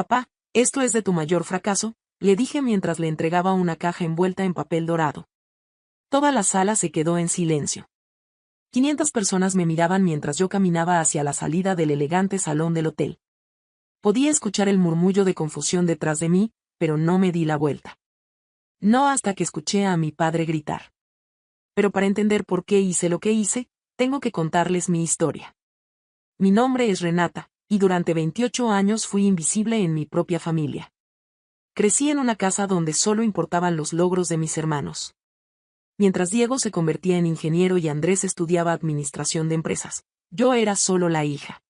Papá, esto es de tu mayor fracaso, le dije mientras le entregaba una caja envuelta en papel dorado. Toda la sala se quedó en silencio. 500 personas me miraban mientras yo caminaba hacia la salida del elegante salón del hotel. Podía escuchar el murmullo de confusión detrás de mí, pero no me di la vuelta. No hasta que escuché a mi padre gritar. Pero para entender por qué hice lo que hice, tengo que contarles mi historia. Mi nombre es Renata, y durante 28 años fui invisible en mi propia familia. Crecí en una casa donde solo importaban los logros de mis hermanos. Mientras Diego se convertía en ingeniero y Andrés estudiaba administración de empresas, yo era solo la hija.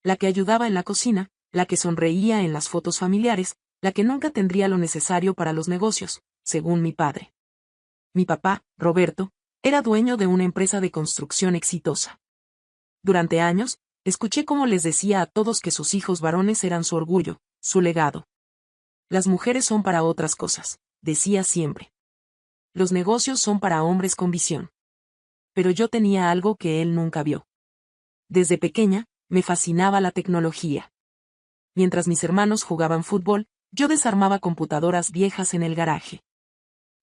La que ayudaba en la cocina, la que sonreía en las fotos familiares, la que nunca tendría lo necesario para los negocios, según mi padre. Mi papá, Roberto, era dueño de una empresa de construcción exitosa. Durante años, escuché cómo les decía a todos que sus hijos varones eran su orgullo, su legado. Las mujeres son para otras cosas, decía siempre. Los negocios son para hombres con visión. Pero yo tenía algo que él nunca vio. Desde pequeña, me fascinaba la tecnología. Mientras mis hermanos jugaban fútbol, yo desarmaba computadoras viejas en el garaje.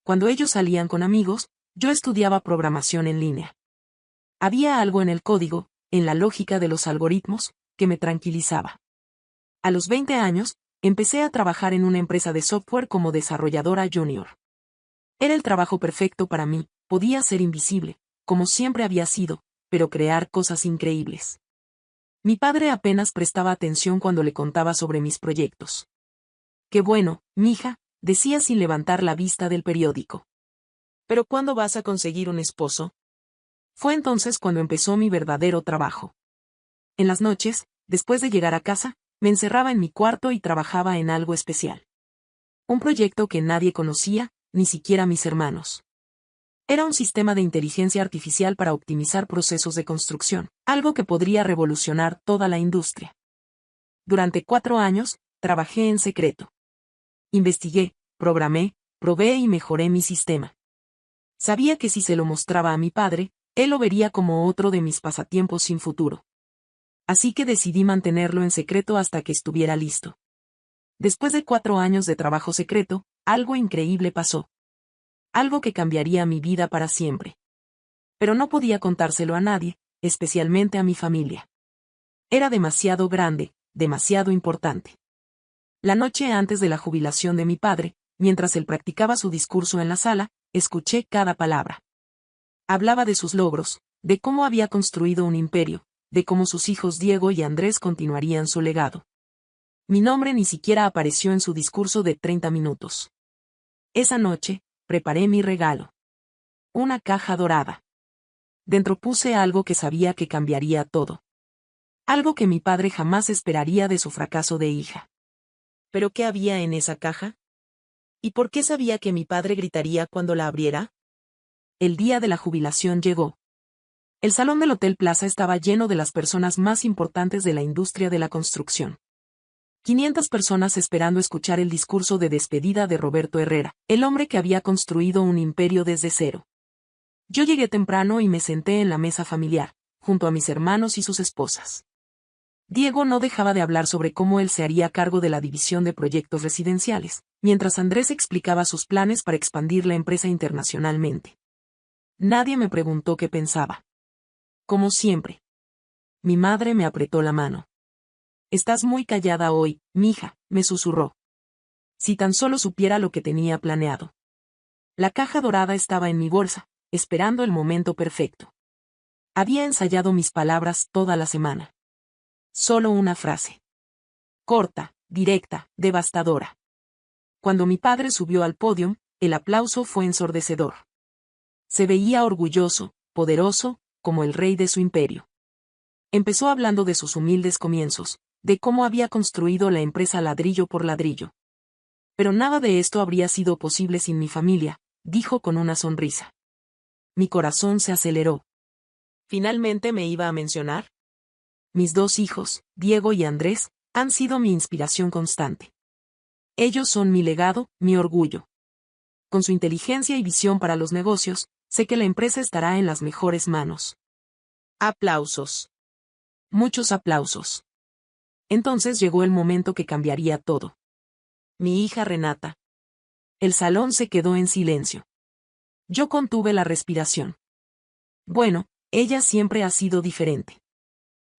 Cuando ellos salían con amigos, yo estudiaba programación en línea. Había algo en el código, en la lógica de los algoritmos, que me tranquilizaba. A los 20 años, empecé a trabajar en una empresa de software como desarrolladora junior. Era el trabajo perfecto para mí, podía ser invisible, como siempre había sido, pero crear cosas increíbles. Mi padre apenas prestaba atención cuando le contaba sobre mis proyectos. Qué bueno, mija, decía sin levantar la vista del periódico. ¿Pero cuándo vas a conseguir un esposo? Fue entonces cuando empezó mi verdadero trabajo. En las noches, después de llegar a casa, me encerraba en mi cuarto y trabajaba en algo especial. Un proyecto que nadie conocía, ni siquiera mis hermanos. Era un sistema de inteligencia artificial para optimizar procesos de construcción, algo que podría revolucionar toda la industria. Durante 4 años, trabajé en secreto. Investigué, programé, probé y mejoré mi sistema. Sabía que si se lo mostraba a mi padre, él lo vería como otro de mis pasatiempos sin futuro. Así que decidí mantenerlo en secreto hasta que estuviera listo. Después de 4 años de trabajo secreto, algo increíble pasó. Algo que cambiaría mi vida para siempre. Pero no podía contárselo a nadie, especialmente a mi familia. Era demasiado grande, demasiado importante. La noche antes de la jubilación de mi padre, mientras él practicaba su discurso en la sala, escuché cada palabra. Hablaba de sus logros, de cómo había construido un imperio, de cómo sus hijos Diego y Andrés continuarían su legado. Mi nombre ni siquiera apareció en su discurso de 30 minutos. Esa noche, preparé mi regalo. Una caja dorada. Dentro puse algo que sabía que cambiaría todo. Algo que mi padre jamás esperaría de su fracaso de hija. ¿Pero qué había en esa caja? ¿Y por qué sabía que mi padre gritaría cuando la abriera? El día de la jubilación llegó. El salón del Hotel Plaza estaba lleno de las personas más importantes de la industria de la construcción. 500 personas esperando escuchar el discurso de despedida de Roberto Herrera, el hombre que había construido un imperio desde cero. Yo llegué temprano y me senté en la mesa familiar, junto a mis hermanos y sus esposas. Diego no dejaba de hablar sobre cómo él se haría cargo de la división de proyectos residenciales, mientras Andrés explicaba sus planes para expandir la empresa internacionalmente. Nadie me preguntó qué pensaba. Como siempre. Mi madre me apretó la mano. Estás muy callada hoy, mija, me susurró. Si tan solo supiera lo que tenía planeado. La caja dorada estaba en mi bolsa, esperando el momento perfecto. Había ensayado mis palabras toda la semana. Solo una frase. Corta, directa, devastadora. Cuando mi padre subió al podio, el aplauso fue ensordecedor. Se veía orgulloso, poderoso, como el rey de su imperio. Empezó hablando de sus humildes comienzos, de cómo había construido la empresa ladrillo por ladrillo. Pero nada de esto habría sido posible sin mi familia, dijo con una sonrisa. Mi corazón se aceleró. ¿Finalmente me iba a mencionar? Mis 2 hijos, Diego y Andrés, han sido mi inspiración constante. Ellos son mi legado, mi orgullo. Con su inteligencia y visión para los negocios, sé que la empresa estará en las mejores manos. Aplausos. Muchos aplausos. Entonces llegó el momento que cambiaría todo. Mi hija Renata. El salón se quedó en silencio. Yo contuve la respiración. Bueno, ella siempre ha sido diferente.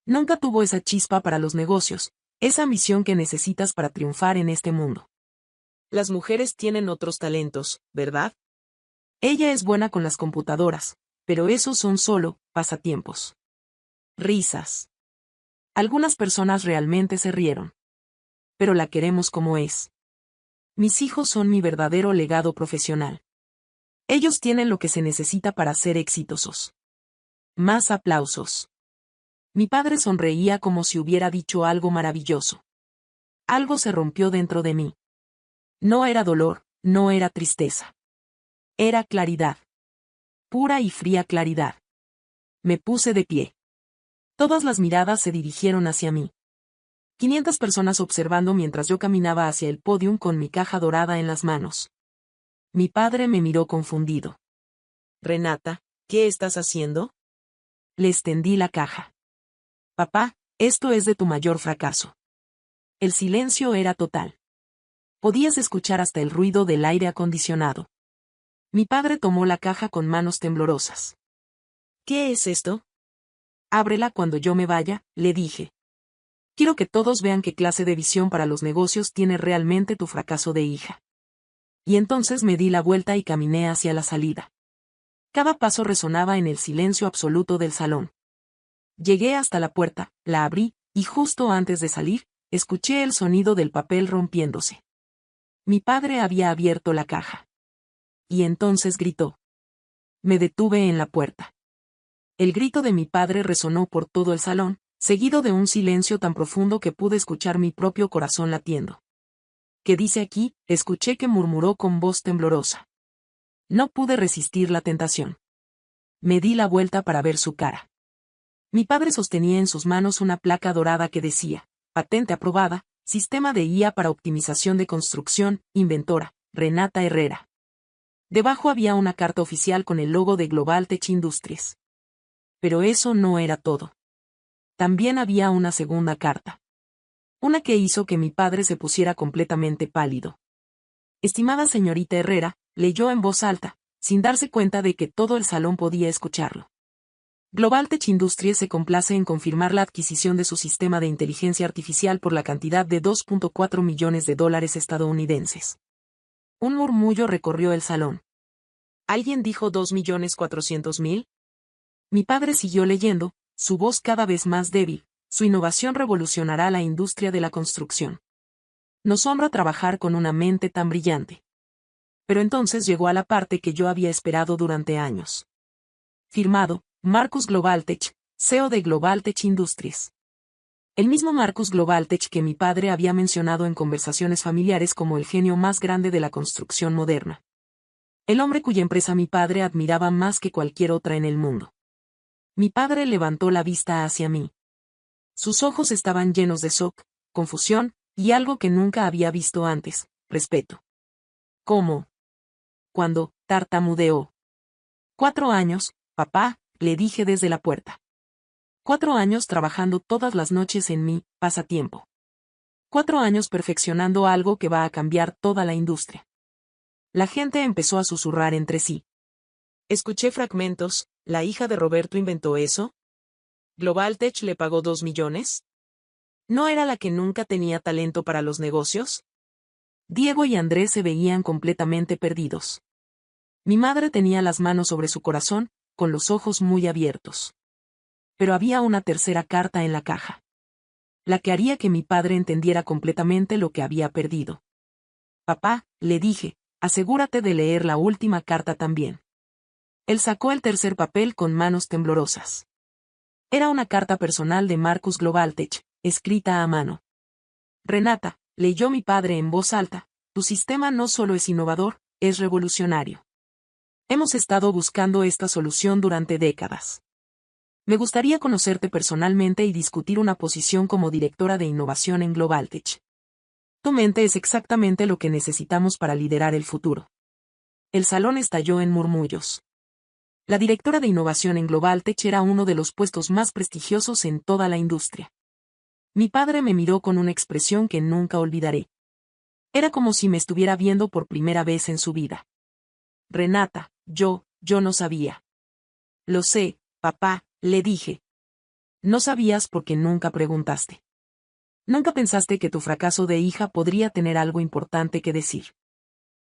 Nunca tuvo esa chispa para los negocios, esa ambición que necesitas para triunfar en este mundo. Las mujeres tienen otros talentos, ¿verdad? Ella es buena con las computadoras, pero esos son solo pasatiempos. Risas. Algunas personas realmente se rieron. Pero la queremos como es. Mis hijos son mi verdadero legado profesional. Ellos tienen lo que se necesita para ser exitosos. Más aplausos. Mi padre sonreía como si hubiera dicho algo maravilloso. Algo se rompió dentro de mí. No era dolor, no era tristeza. Era claridad. Pura y fría claridad. Me puse de pie. Todas las miradas se dirigieron hacia mí. 500 personas observando mientras yo caminaba hacia el pódium con mi caja dorada en las manos. Mi padre me miró confundido. Renata, ¿qué estás haciendo? Le extendí la caja. Papá, esto es de tu mayor fracaso. El silencio era total. Podías escuchar hasta el ruido del aire acondicionado. Mi padre tomó la caja con manos temblorosas. ¿Qué es esto? Ábrela cuando yo me vaya, le dije. Quiero que todos vean qué clase de visión para los negocios tiene realmente tu fracaso de hija. Y entonces me di la vuelta y caminé hacia la salida. Cada paso resonaba en el silencio absoluto del salón. Llegué hasta la puerta, la abrí, y justo antes de salir, escuché el sonido del papel rompiéndose. Mi padre había abierto la caja. Y entonces gritó. Me detuve en la puerta. El grito de mi padre resonó por todo el salón, seguido de un silencio tan profundo que pude escuchar mi propio corazón latiendo. ¿Qué dice aquí? Escuché que murmuró con voz temblorosa. No pude resistir la tentación. Me di la vuelta para ver su cara. Mi padre sostenía en sus manos una placa dorada que decía, patente aprobada, sistema de IA para optimización de construcción, inventora, Renata Herrera. Debajo había una carta oficial con el logo de Global Tech Industries. Pero eso no era todo. También había una segunda carta. Una que hizo que mi padre se pusiera completamente pálido. Estimada señorita Herrera, leyó en voz alta, sin darse cuenta de que todo el salón podía escucharlo. Global Tech Industries se complace en confirmar la adquisición de su sistema de inteligencia artificial por la cantidad de $2.4 millones estadounidenses. Un murmullo recorrió el salón. ¿Alguien dijo 2.400.000? Mi padre siguió leyendo, su voz cada vez más débil. Su innovación revolucionará la industria de la construcción. Nos honra trabajar con una mente tan brillante. Pero entonces llegó a la parte que yo había esperado durante años. Firmado, Marcus Globaltech, CEO de Globaltech Industries. El mismo Marcus Globaltech que mi padre había mencionado en conversaciones familiares como el genio más grande de la construcción moderna. El hombre cuya empresa mi padre admiraba más que cualquier otra en el mundo. Mi padre levantó la vista hacia mí. Sus ojos estaban llenos de shock, confusión, y algo que nunca había visto antes, respeto. ¿Cómo? Cuando, tartamudeó. 4 años, papá, le dije desde la puerta. 4 años trabajando todas las noches en mi pasatiempo. 4 años perfeccionando algo que va a cambiar toda la industria. La gente empezó a susurrar entre sí. Escuché fragmentos, ¿la hija de Roberto inventó eso? ¿Globaltech le pagó 2 millones? ¿No era la que nunca tenía talento para los negocios? Diego y Andrés se veían completamente perdidos. Mi madre tenía las manos sobre su corazón, con los ojos muy abiertos. Pero había una tercera carta en la caja. La que haría que mi padre entendiera completamente lo que había perdido. Papá, le dije, asegúrate de leer la última carta también. Él sacó el tercer papel con manos temblorosas. Era una carta personal de Marcus Globaltech, escrita a mano. Renata, leyó mi padre en voz alta, tu sistema no solo es innovador, es revolucionario. Hemos estado buscando esta solución durante décadas. Me gustaría conocerte personalmente y discutir una posición como directora de innovación en Globaltech. Tu mente es exactamente lo que necesitamos para liderar el futuro. El salón estalló en murmullos. La directora de innovación en Globaltech era uno de los puestos más prestigiosos en toda la industria. Mi padre me miró con una expresión que nunca olvidaré. Era como si me estuviera viendo por primera vez en su vida. Renata, yo no sabía. Lo sé, papá, le dije. No sabías porque nunca preguntaste. Nunca pensaste que tu fracaso de hija podría tener algo importante que decir.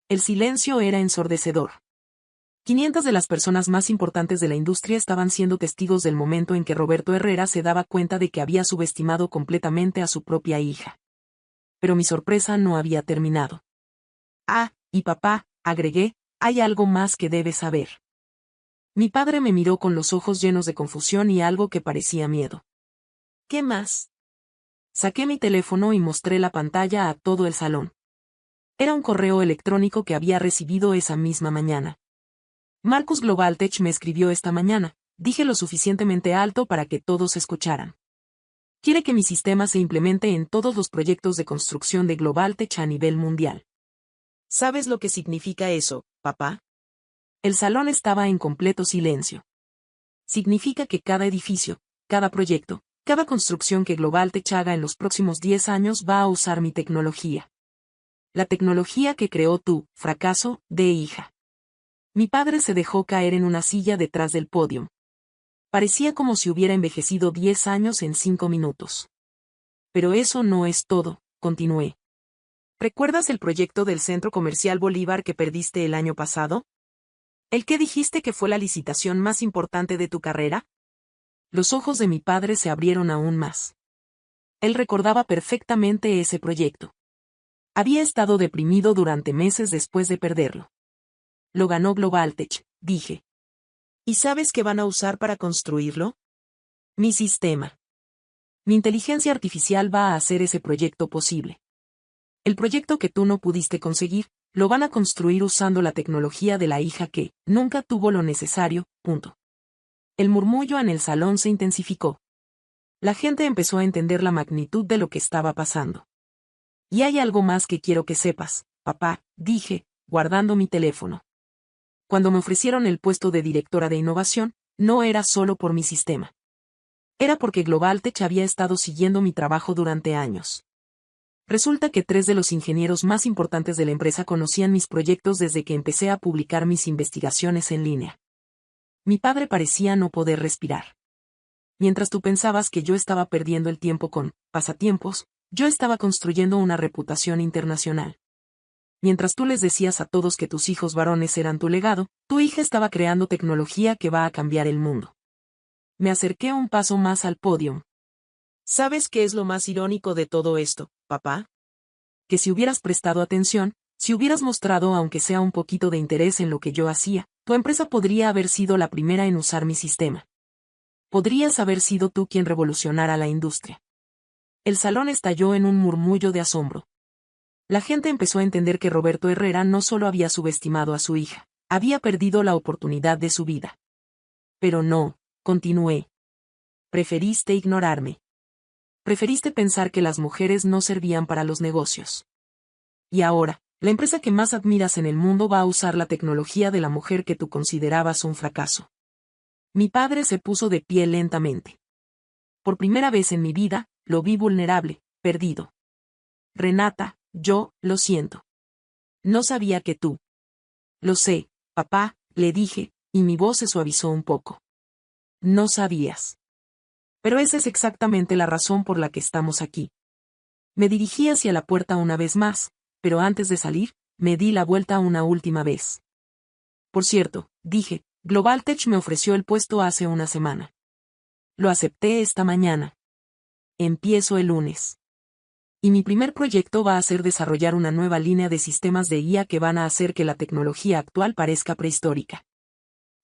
El silencio era ensordecedor. 500 de las personas más importantes de la industria estaban siendo testigos del momento en que Roberto Herrera se daba cuenta de que había subestimado completamente a su propia hija. Pero mi sorpresa no había terminado. Ah, y papá, agregué, hay algo más que debes saber. Mi padre me miró con los ojos llenos de confusión y algo que parecía miedo. ¿Qué más? Saqué mi teléfono y mostré la pantalla a todo el salón. Era un correo electrónico que había recibido esa misma mañana. Marcus Globaltech me escribió esta mañana, dije lo suficientemente alto para que todos escucharan. Quiere que mi sistema se implemente en todos los proyectos de construcción de Globaltech a nivel mundial. ¿Sabes lo que significa eso, papá? El salón estaba en completo silencio. Significa que cada edificio, cada proyecto, cada construcción que Globaltech haga en los próximos 10 años va a usar mi tecnología. La tecnología que creó tu fracaso de hija. Mi padre se dejó caer en una silla detrás del podio. Parecía como si hubiera envejecido 10 años en 5 minutos. Pero eso no es todo, continué. ¿Recuerdas el proyecto del Centro Comercial Bolívar que perdiste el año pasado? ¿El que dijiste que fue la licitación más importante de tu carrera? Los ojos de mi padre se abrieron aún más. Él recordaba perfectamente ese proyecto. Había estado deprimido durante meses después de perderlo. Lo ganó Globaltech, dije. ¿Y sabes qué van a usar para construirlo? Mi sistema. Mi inteligencia artificial va a hacer ese proyecto posible. El proyecto que tú no pudiste conseguir, lo van a construir usando la tecnología de la hija que nunca tuvo lo necesario, punto. El murmullo en el salón se intensificó. La gente empezó a entender la magnitud de lo que estaba pasando. Y hay algo más que quiero que sepas, papá, dije, guardando mi teléfono. Cuando me ofrecieron el puesto de directora de innovación, no era solo por mi sistema. Era porque Globaltech había estado siguiendo mi trabajo durante años. Resulta que 3 de los ingenieros más importantes de la empresa conocían mis proyectos desde que empecé a publicar mis investigaciones en línea. Mi padre parecía no poder respirar. Mientras tú pensabas que yo estaba perdiendo el tiempo con pasatiempos, yo estaba construyendo una reputación internacional. Mientras tú les decías a todos que tus hijos varones eran tu legado, tu hija estaba creando tecnología que va a cambiar el mundo. Me acerqué un paso más al podio. ¿Sabes qué es lo más irónico de todo esto, papá? Que si hubieras prestado atención, si hubieras mostrado aunque sea un poquito de interés en lo que yo hacía, tu empresa podría haber sido la primera en usar mi sistema. Podrías haber sido tú quien revolucionara la industria. El salón estalló en un murmullo de asombro. La gente empezó a entender que Roberto Herrera no solo había subestimado a su hija, había perdido la oportunidad de su vida. Pero no, continué. Preferiste ignorarme. Preferiste pensar que las mujeres no servían para los negocios. Y ahora, la empresa que más admiras en el mundo va a usar la tecnología de la mujer que tú considerabas un fracaso. Mi padre se puso de pie lentamente. Por primera vez en mi vida, lo vi vulnerable, perdido. Renata, yo, lo siento. No sabía que tú. Lo sé, papá, le dije, y mi voz se suavizó un poco. No sabías. Pero esa es exactamente la razón por la que estamos aquí. Me dirigí hacia la puerta una vez más, pero antes de salir, me di la vuelta una última vez. Por cierto, dije, Globaltech me ofreció el puesto hace una semana. Lo acepté esta mañana. Empiezo el lunes. Y mi primer proyecto va a ser desarrollar una nueva línea de sistemas de IA que van a hacer que la tecnología actual parezca prehistórica.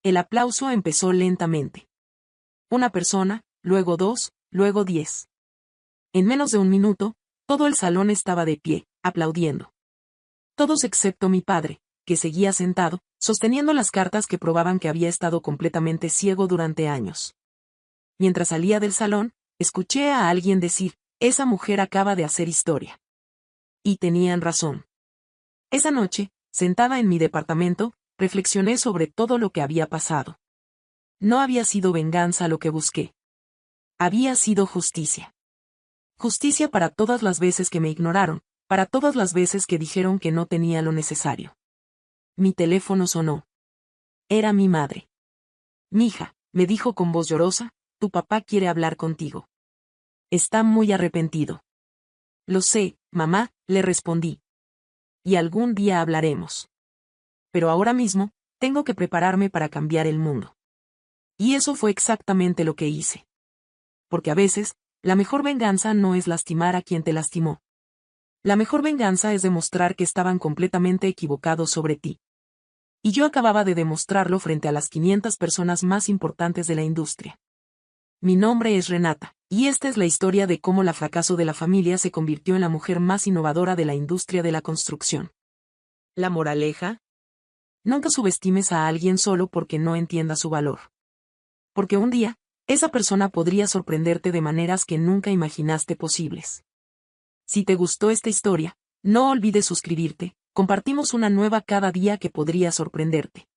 El aplauso empezó lentamente. Una persona, luego 2, luego 10. En menos de un minuto, todo el salón estaba de pie, aplaudiendo. Todos excepto mi padre, que seguía sentado, sosteniendo las cartas que probaban que había estado completamente ciego durante años. Mientras salía del salón, escuché a alguien decir, esa mujer acaba de hacer historia. Y tenían razón. Esa noche, sentada en mi departamento, reflexioné sobre todo lo que había pasado. No había sido venganza lo que busqué. Había sido justicia. Justicia para todas las veces que me ignoraron, para todas las veces que dijeron que no tenía lo necesario. Mi teléfono sonó. Era mi madre. Mija, me dijo con voz llorosa, tu papá quiere hablar contigo. Está muy arrepentido. Lo sé, mamá, le respondí. Y algún día hablaremos. Pero ahora mismo, tengo que prepararme para cambiar el mundo. Y eso fue exactamente lo que hice. Porque a veces, la mejor venganza no es lastimar a quien te lastimó. La mejor venganza es demostrar que estaban completamente equivocados sobre ti. Y yo acababa de demostrarlo frente a las 500 personas más importantes de la industria. Mi nombre es Renata, y esta es la historia de cómo la fracaso de la familia se convirtió en la mujer más innovadora de la industria de la construcción. La moraleja: nunca subestimes a alguien solo porque no entienda su valor. Porque un día, esa persona podría sorprenderte de maneras que nunca imaginaste posibles. Si te gustó esta historia, no olvides suscribirte, compartimos una nueva cada día que podría sorprenderte.